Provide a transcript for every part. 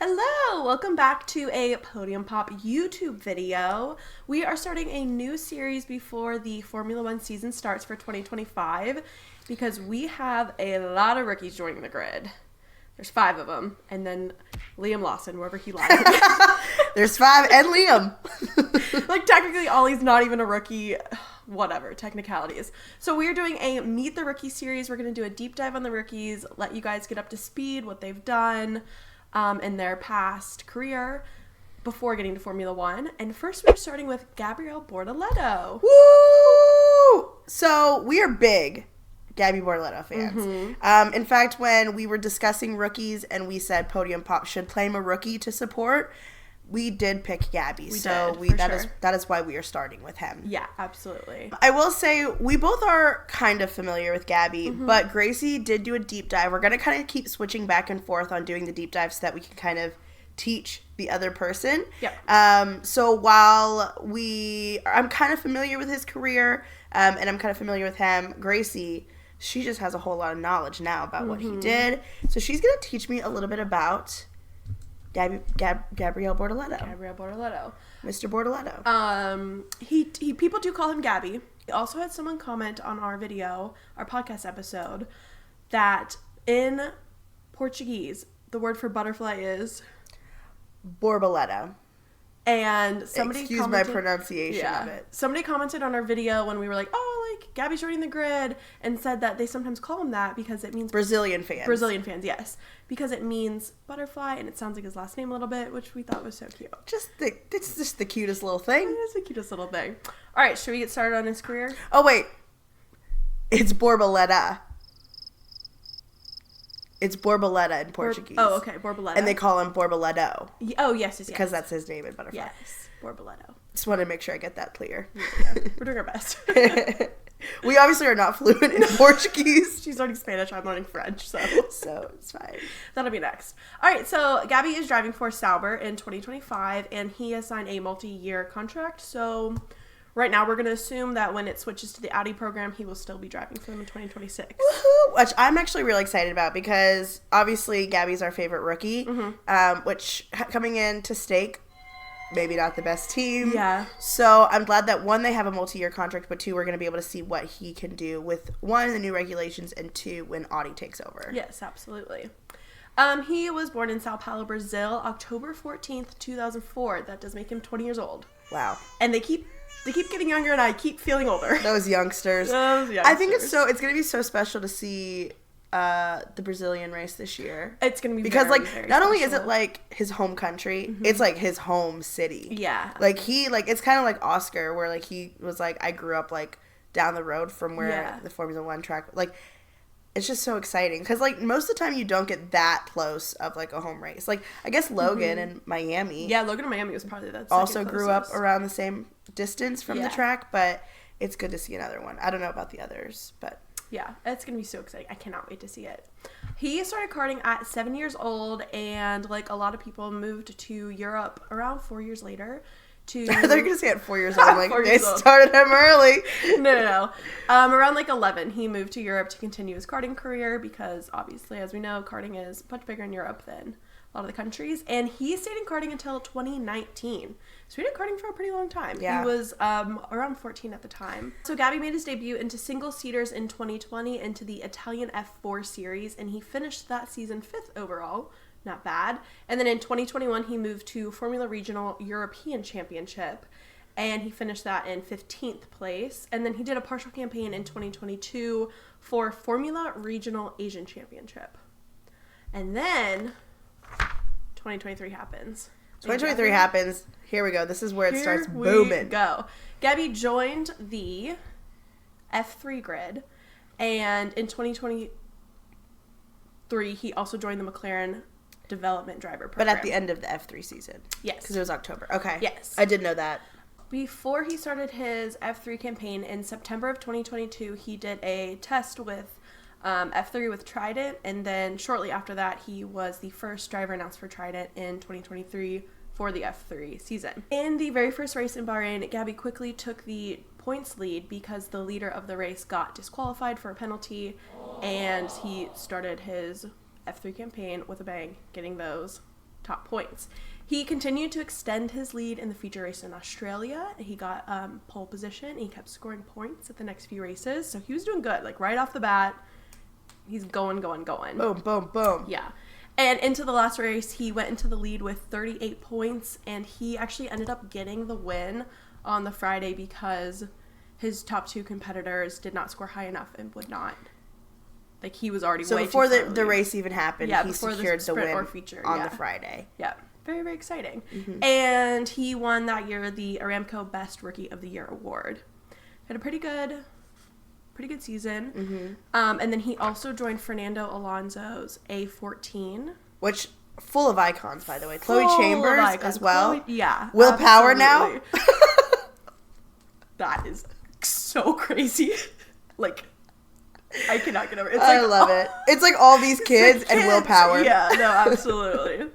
Hello! Welcome back to a Podium Pop YouTube video. We are starting a new series before the Formula One season starts for 2025 because we have a lot of rookies joining the grid. There's 5 of them, and then Liam Lawson, wherever he lies. There's 5 and Liam. Like, technically, Ollie's not even a rookie. Whatever, technicalities. So we're doing a Meet the Rookie series. We're going to do a deep dive on the rookies, let you guys get up to speed, what they've done in their past career before getting to Formula One. And first we're starting with Gabriel Bortoleto. Woo! So we are big Gabby Bortoleto fans. In fact, when we were discussing rookies and we said Podium Pop should claim a rookie to support, we did pick Gabby. That is why we are starting with him. Yeah, absolutely. I will say we both are kind of familiar with Gabby, but Gracie did do a deep dive. We're going to kind of keep switching back and forth on doing the deep dive so that we can kind of teach the other person. Yep. So while I'm kind of familiar with his career, and I'm kind of familiar with him, Gracie, she just has a whole lot of knowledge now about what he did. So she's going to teach me a little bit about Gabriel Bortoleto. Gabriel Bortoleto. Mr. Bortoleto. He people do call him Gabby. We also had someone comment on our video, our podcast episode, that in Portuguese, the word for butterfly is Borboleto. And somebody Excuse my pronunciation of it. Somebody commented on our video when we were like, Gabby's joining the grid, and said that they sometimes call him that because it means Brazilian fans, yes. Because it means butterfly, and it sounds like his last name a little bit, which we thought was so cute. It's just the cutest little thing. It is the cutest little thing. All right, should we get started on his career? Oh, wait. It's Borboleta. It's Borboleta in Portuguese. Okay, Borboleta. And they call him Borboleto. Oh, yes. Because that's his name in Butterfly. Yes, Borboleto. Just want to make sure I get that clear. Yeah. We're doing our best. We obviously are not fluent in Portuguese. She's learning Spanish, I'm learning French, so it's fine. That'll be next. All right, so Gabby is driving for Sauber in 2025, and he has signed a multi-year contract, so right now we're going to assume that when it switches to the Audi program, he will still be driving for them in 2026. Woohoo! Which I'm actually really excited about because obviously Gabby's our favorite rookie, which coming in to Stake, maybe not the best team. Yeah. So I'm glad that 1, they have a multi-year contract, but 2, we're going to be able to see what he can do with 1, the new regulations, and 2, when Audi takes over. Yes, absolutely. He was born in Sao Paulo, Brazil, October 14th, 2004. That does make him 20 years old. Wow. And they keep getting younger, and I keep feeling older. Those youngsters. I think it's going to be so special to see the Brazilian race this year. It's gonna be because very, like very not special. only is it like his home country, it's like his home city. Yeah. Like it's kind of like Oscar, where like he was like, I grew up like down the road from where the Formula One track. Like it's just so exciting because like most of the time you don't get that close of like a home race. Like I guess Logan in Miami. Yeah, Logan in Miami was probably that. Also grew up around the same distance from the Yeah. track, but it's good to see another one. I don't know about the others, but. Yeah, it's going to be so exciting. I cannot wait to see it. He started karting at 7 years old, and like a lot of people moved to Europe around 4 years later. They're going to say at 4 years old. Like, they old. started him early. No. Around like 11, he moved to Europe to continue his karting career because obviously, as we know, karting is much bigger in Europe than a lot of the countries. And he stayed in karting until 2019. So he did karting for a pretty long time. Yeah. He was around 14 at the time. So Gabby made his debut into single-seaters in 2020 into the Italian F4 series, and he finished that season 5th overall. Not bad. And then in 2021, he moved to Formula Regional European Championship, and he finished that in 15th place. And then he did a partial campaign in 2022 for Formula Regional Asian Championship. And then 2023 happens. 2023 happens. Here we go. This is where it starts booming. Here we go. Gabby joined the F3 grid, and in 2023, he also joined the McLaren development driver program. But at the end of the F3 season. Yes. Because it was October. Okay. Yes. I did know that. Before he started his F3 campaign in September of 2022, he did a test with F3 with Trident, and then shortly after that, he was the first driver announced for Trident in 2023 for the F3 season. In the very first race in Bahrain, Gabby quickly took the points lead because the leader of the race got disqualified for a penalty, and he started his F3 campaign with a bang, getting those top points. He continued to extend his lead in the feature race in Australia. He got pole position. He kept scoring points at the next few races. So he was doing good. Like, right off the bat, he's going. Boom, boom, boom. Yeah. And into the last race, he went into the lead with 38 points. And he actually ended up getting the win on the Friday because his top 2 competitors did not score high enough and would not. Like, he was already way before too the race even happened, he secured the win feature, on the Friday. Yeah. Very, very exciting. Mm-hmm. And he won that year the Aramco Best Rookie of the Year award. Had a pretty good season. Mm-hmm. And then he also joined Fernando Alonso's A14. Which, full of icons, by the way. Chloe Chambers as well. Yeah. Will Power now. That is so crazy. Like, I cannot get over it. I love it. It's like all these kids and Will Power. Yeah, no, absolutely.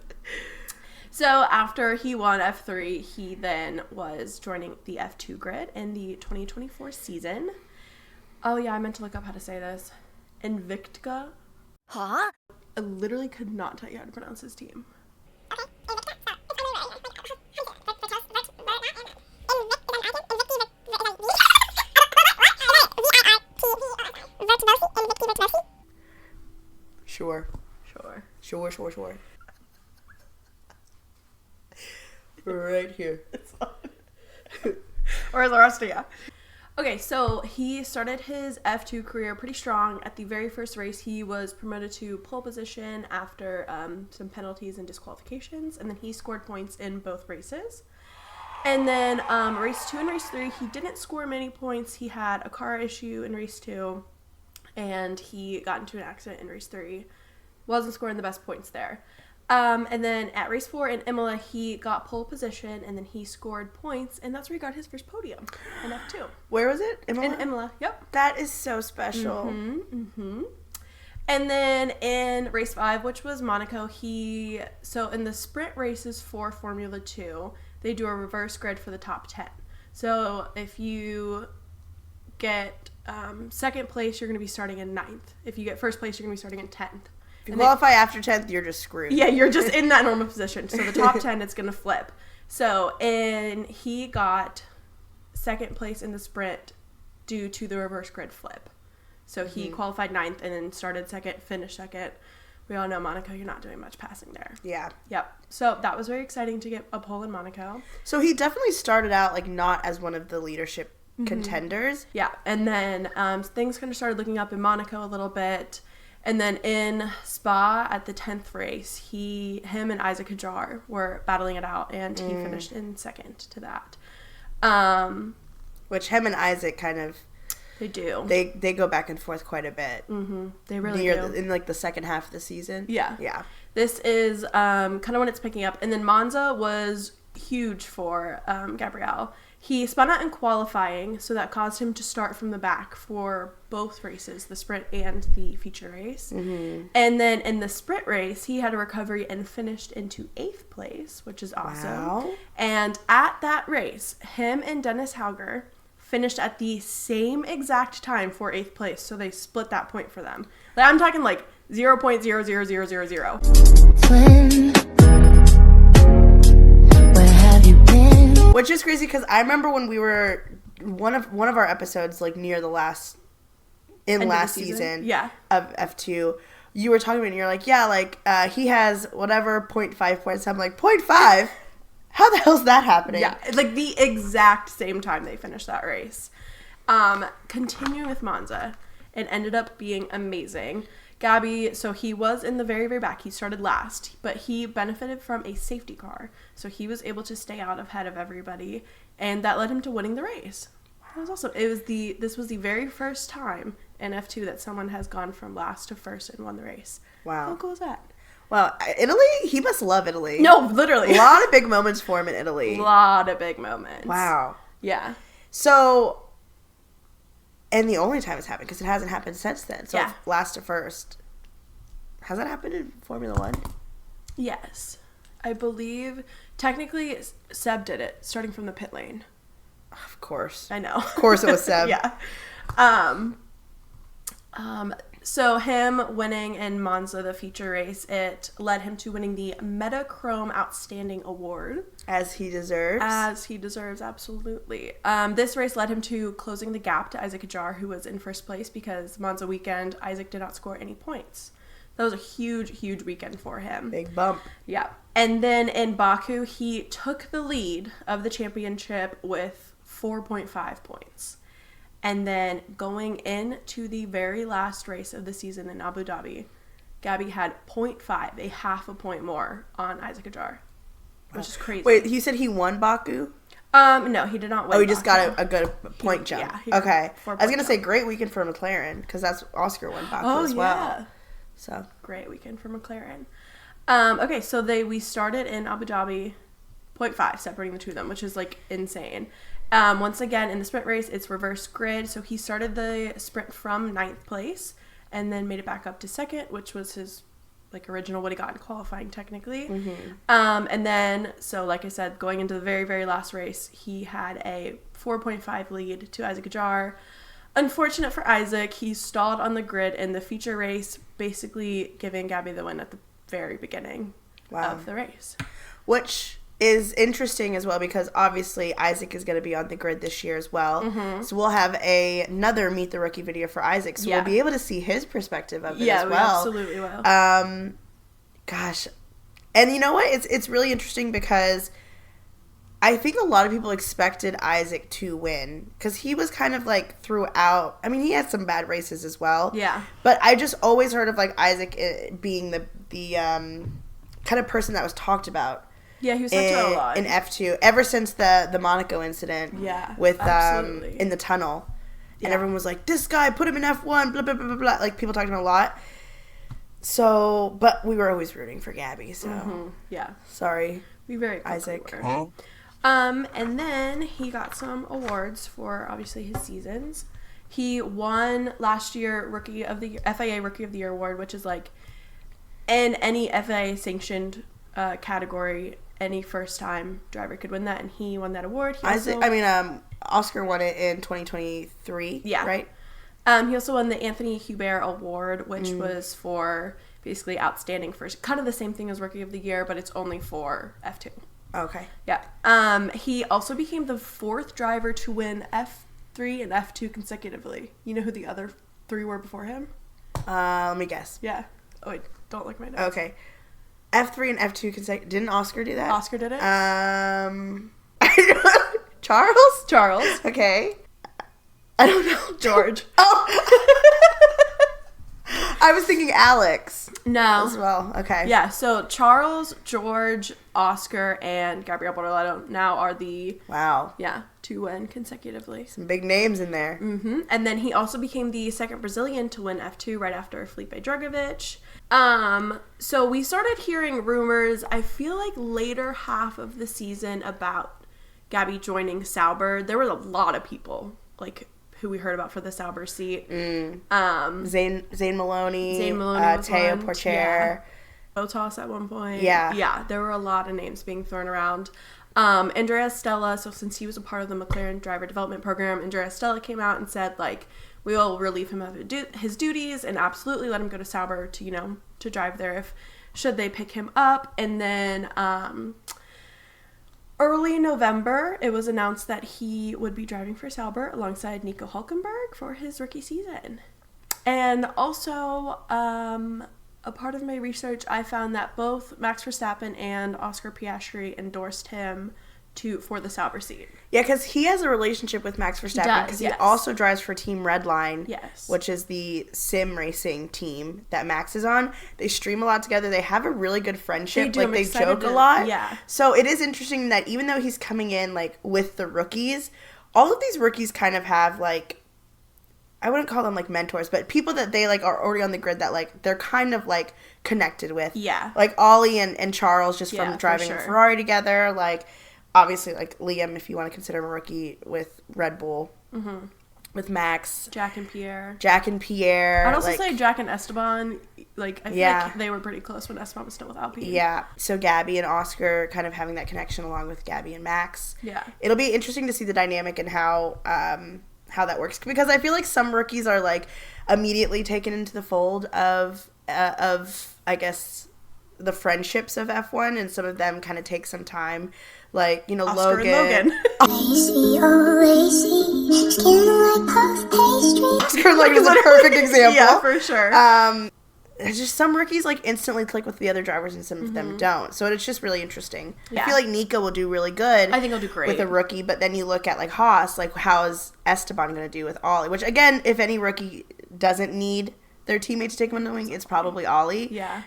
So after he won F3, he then was joining the F2 grid in the 2024 season. Oh yeah, I meant to look up how to say this. Invicta. Huh? I literally could not tell you how to pronounce his team. Sure. Right here. Or the rest of you. Okay, so he started his F2 career pretty strong. At the very first race, he was promoted to pole position after some penalties and disqualifications, and then he scored points in both races. And then race 2 and race 3, he didn't score many points. He had a car issue in race 2, and he got into an accident in race 3. Wasn't scoring the best points there. And then at race 4 in Imola, he got pole position, and then he scored points, and that's where he got his first podium in F2. Where was it? Imola? In Imola, yep. That is so special. And then in race 5, which was Monaco, so in the sprint races for Formula 2, they do a reverse grid for the top 10. So if you get second place, you're going to be starting in 9th. If you get first place, you're going to be starting in 10th. If you qualify after 10th, you're just screwed. Yeah, you're just in that normal position. So the top 10, it's going to flip. So, and he got second place in the sprint due to the reverse grid flip. So he qualified 9th and then started second, finished second. We all know Monaco, you're not doing much passing there. Yeah. Yep. So that was very exciting to get a pole in Monaco. So he definitely started out like not as one of the leadership contenders. Yeah. And then things kind of started looking up in Monaco a little bit. And then in Spa at the 10th race, him and Isaac Hadjar were battling it out, and he finished in second to that. Which him and Isaac kind of... They do. They go back and forth quite a bit. Mm-hmm. They really do. In like the second half of the season. Yeah. Yeah. This is kind of when it's picking up. And then Monza was huge for Gabriel. He spun out in qualifying, so that caused him to start from the back for both races, the sprint and the feature race. Mm-hmm. And then in the sprint race, he had a recovery and finished into 8th place, which is awesome. Wow. And at that race, him and Dennis Hauger finished at the same exact time for 8th place, so they split that point for them. Like, I'm talking like 0.00000. Which is crazy because I remember when we were one of our episodes like near the last season of F2, you were talking about it and you're like, yeah, like he has whatever 0.5 points. I'm like, 0.5? How the hell's that happening? Yeah, like the exact same time they finished that race. Continuing with Monza, it ended up being amazing. Gabby, so he was in the very, very back. He started last, but he benefited from a safety car. So he was able to stay out ahead of everybody, and that led him to winning the race. That was awesome. This was the very first time in F2 that someone has gone from last to first and won the race. Wow. How cool is that? Well, Italy, he must love Italy. No, literally. A lot of big moments for him in Italy. A lot of big moments. Wow. Yeah. So... And the only time it's happened, because it hasn't happened since then. So last to first. Has that happened in Formula 1? Yes. I believe, technically, Seb did it, starting from the pit lane. Of course. I know. Of course it was Seb. Yeah. So him winning in Monza, the feature race, it led him to winning the Metachrome Outstanding Award. As he deserves. As he deserves, absolutely. This race led him to closing the gap to Isaac Hadjar, who was in first place, because Monza weekend, Isaac did not score any points. That was a huge, huge weekend for him. Big bump. Yeah. And then in Baku, he took the lead of the championship with 4.5 points. And then going into the very last race of the season in Abu Dhabi, Gabby had 0.5, a half a point more on Isaac Hadjar, which is crazy. Wait, you said he won Baku? No, he did not win. Oh, he just Baku. got a good point jump. Yeah. Okay. I was going to say great weekend for McLaren, because that's Oscar won Baku as well. Yeah. So great weekend for McLaren. Okay, so we started in Abu Dhabi, 0.5, separating the two of them, which is like insane. Once again, in the sprint race, it's reverse grid. So he started the sprint from 9th place and then made it back up to 2nd, which was his like original what he got in qualifying technically. Mm-hmm. And then, so like I said, going into the very, very last race, he had a 4.5 lead to Isaac Hadjar. Unfortunate for Isaac, he stalled on the grid in the feature race, basically giving Gabby the win at the very beginning of the race. Which is interesting as well, because obviously Isaac is going to be on the grid this year as well. Mm-hmm. So we'll have another Meet the Rookie video for Isaac. So we'll be able to see his perspective of it as well. Yeah, we absolutely will. Gosh. And you know what? It's really interesting because I think a lot of people expected Isaac to win, because he was kind of like throughout. I mean, he had some bad races as well. Yeah. But I just always heard of like Isaac being the kind of person that was talked about. Yeah, he was talked about a lot in F2 ever since the Monaco incident. Yeah, with in the tunnel, and everyone was like, "This guy, put him in F1." Blah blah blah blah blah. Like people talked about a lot. So, but we were always rooting for Gabby. So sorry, we very Isaac. Huh? And then he got some awards for obviously his seasons. He won last year FIA Rookie of the Year award, which is like in any FIA sanctioned category, any first time driver could win that, and he won that award. Oscar won it in 2023. Yeah, right. He also won the Anthony Hubert Award, which was for basically outstanding first, kind of the same thing as Rookie of the Year, but it's only for F2. Okay. Yeah. He also became the 4th driver to win F3 and F2 consecutively. You know who the other 3 were before him? Let me guess. Yeah. Oh, wait. Don't look at my notes. Okay. F3 and F2 consecutive. Didn't Oscar do that? Oscar did it. Charles? Charles. Okay. I don't know. George. Oh. I was thinking Alex. No. As well. Okay. Yeah, so Charles, George, Oscar, and Gabriel Bortoleto now are the... Wow. Yeah, to win consecutively. Some big names in there. Mm-hmm. And then he also became the 2nd Brazilian to win F2 right after Felipe Drugovich. So we started hearing rumors, I feel like later half of the season, about Gabby joining Sauber. There were a lot of people, like, who we heard about for the Sauber seat. Zane Maloney. Was Teo one. Porcher. Yeah. Botas at one point. Yeah. There were a lot of names being thrown around. Andrea Stella, so since he was a part of the McLaren driver development program, Andrea Stella came out and said, like, we will relieve him of his duties and absolutely let him go to Sauber to, to drive there should they pick him up. And then early November, it was announced that he would be driving for Sauber alongside Nico Hülkenberg for his rookie season. And also, a part of my research, I found that both Max Verstappen and Oscar Piastri endorsed him for the Sauber seat. Yeah, because he has a relationship with Max Verstappen, because he also drives for Team Redline, which is the sim racing team that Max is on. They stream a lot together. They have a really good friendship. They joke a lot. Yeah. So it is interesting that even though he's coming in like with the rookies, all of these rookies kind of have like, I wouldn't call them like mentors, but people that they like are already on the grid that like they're kind of like connected with. Yeah. Like Ollie and Charles just from driving a Ferrari together. Like obviously like Liam, if you want to consider him a rookie, with Red Bull. Mm-hmm. With Max. Jack and Pierre. I'd also say Jack and Esteban. Like, I feel like they were pretty close when Esteban was still with Alpine. Yeah. So Gabby and Oscar kind of having that connection along with Gabby and Max. Yeah. It'll be interesting to see the dynamic and how how that works, because I feel like some rookies are like immediately taken into the fold of I guess the friendships of F1, and some of them kind of take some time, like, you know, Oscar Logan. And Logan. Lacy, oh lacy, skin like puff pastry. Oscar and Logan is a perfect example. Yeah, for sure. There's just some rookies like instantly click with the other drivers and some of them don't. So it's just really interesting. Yeah. I feel like Nico will do really good. I think he'll do great with a rookie, but then you look at like Haas, like how is Esteban going to do with Ollie? Which again, if any rookie doesn't need their teammate to take him on the wing, it's probably Ollie. Yeah.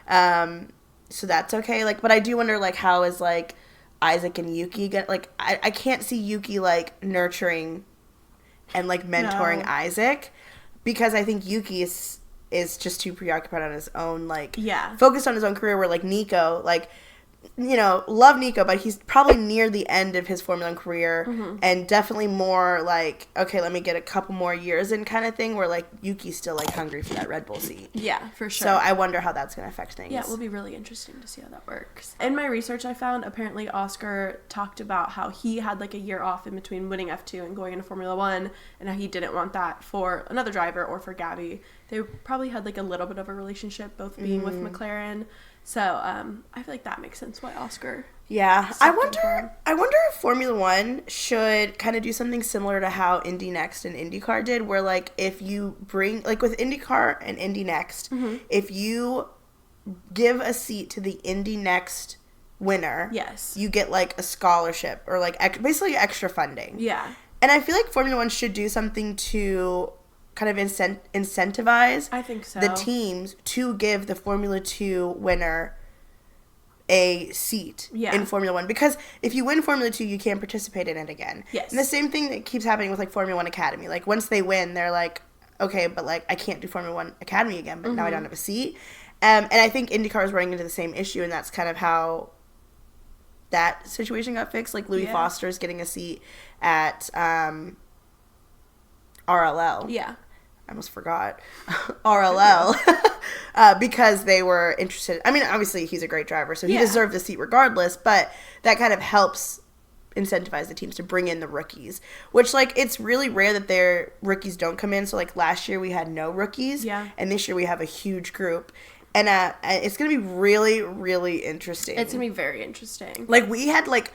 So that's okay. Like, but I do wonder like how is like Isaac and Yuki get like I can't see Yuki like nurturing and like mentoring Isaac, because I think Yuki is just too preoccupied on his own, like, focused on his own career, where, like, Nico, like, you know, love Nico, but he's probably near the end of his Formula 1 career, and definitely more, like, okay, let me get a couple more years in kind of thing, where, like, Yuki's still, like, hungry for that Red Bull seat. Yeah, for sure. So I wonder how that's going to affect things. Yeah, it will be really interesting to see how that works. In my research, I found apparently Oscar talked about how he had, like, a year off in between winning F2 and going into Formula 1, and how he didn't want that for another driver or for Gabby. They probably had, like, a little bit of a relationship, both being with McLaren. So, I feel like that makes sense why Oscar. Yeah. I wonder if Formula 1 should kind of do something similar to how Indy Next and IndyCar did, where, like, if you bring, like, with IndyCar and Indy Next, if you give a seat to the Indy Next winner, you get, like, a scholarship or, like, basically extra funding. Yeah. And I feel like Formula 1 should do something to kind of incentivize I think so. the teams to give the Formula 2 winner a seat in Formula 1. Because if you win Formula 2, you can't participate in it again. Yes. And the same thing that keeps happening with, like, Formula 1 Academy. Like, once they win, they're like, okay, but, like, I can't do Formula 1 Academy again, but now I don't have a seat. And I think IndyCar is running into the same issue, and that's kind of how that situation got fixed. Like, Louis Foster's getting a seat at RLL. Yeah. I almost forgot. RLL. Because they were interested. I mean, obviously, he's a great driver, so he deserved the seat regardless, but that kind of helps incentivize the teams to bring in the rookies, which, like, it's really rare that their rookies don't come in. So, like, last year we had no rookies, and this year we have a huge group. And it's going to be really, really interesting. It's going to be very interesting. Like, we had, like,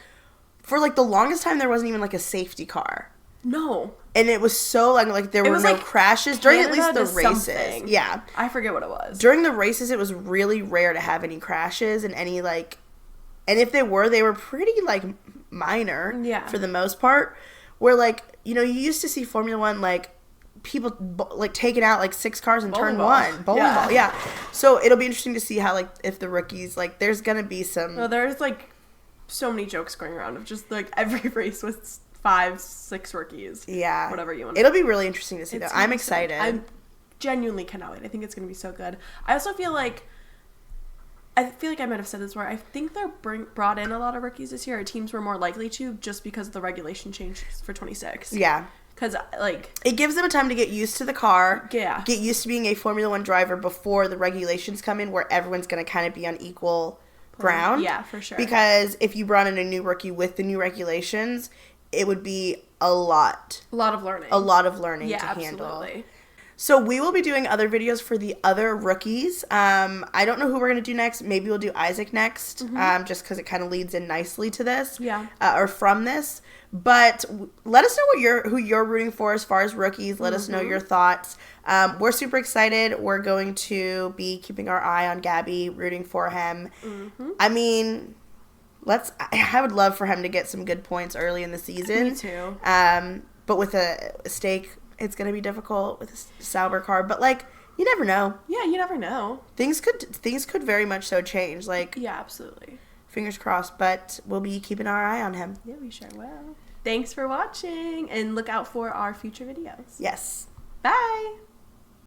for, like, the longest time, there wasn't even, like, a safety car. No. And it was so long, like, there were no crashes during at least the races. Something. Yeah. I forget what it was. During the races, it was really rare to have any crashes and any, like, and if they were pretty, like, minor for the most part. Where, like, you know, you used to see Formula 1, like, people, like, taking out, like, 6 cars in turn 1. Bowling ball. Yeah. So it'll be interesting to see how, like, if the rookies, like, there's going to be some. Well, there's, like, so many jokes going around of just, like, every race with 5, 6 rookies. Yeah. Whatever you want. It'll be really interesting to see, though. I'm excited. I genuinely cannot wait. I think it's going to be so good. I also feel like I might have said this where I think they're brought in a lot of rookies this year. Or teams were more likely to, just because the regulation changes for 26. Yeah. Because, like, it gives them a time to get used to the car. Yeah. Get used to being a Formula 1 driver before the regulations come in, where everyone's going to kind of be on equal ground. Yeah, for sure. Because if you brought in a new rookie with the new regulations, it would be a lot of learning to handle. Absolutely. So we will be doing other videos for the other rookies. I don't know who we're going to do next. Maybe we'll do Isaac next, just because it kind of leads in nicely to this. Yeah. Or from this. But let us know who you're rooting for as far as rookies. Let us know your thoughts. We're super excited. We're going to be keeping our eye on Gabby, rooting for him. I mean, I would love for him to get some good points early in the season. Me too. But with a stake, it's going to be difficult with a Sauber car. But, like, you never know. Yeah, you never know. Things could very much so change. Like, yeah, absolutely. Fingers crossed. But we'll be keeping our eye on him. Yeah, we sure will. Thanks for watching, and look out for our future videos. Yes. Bye.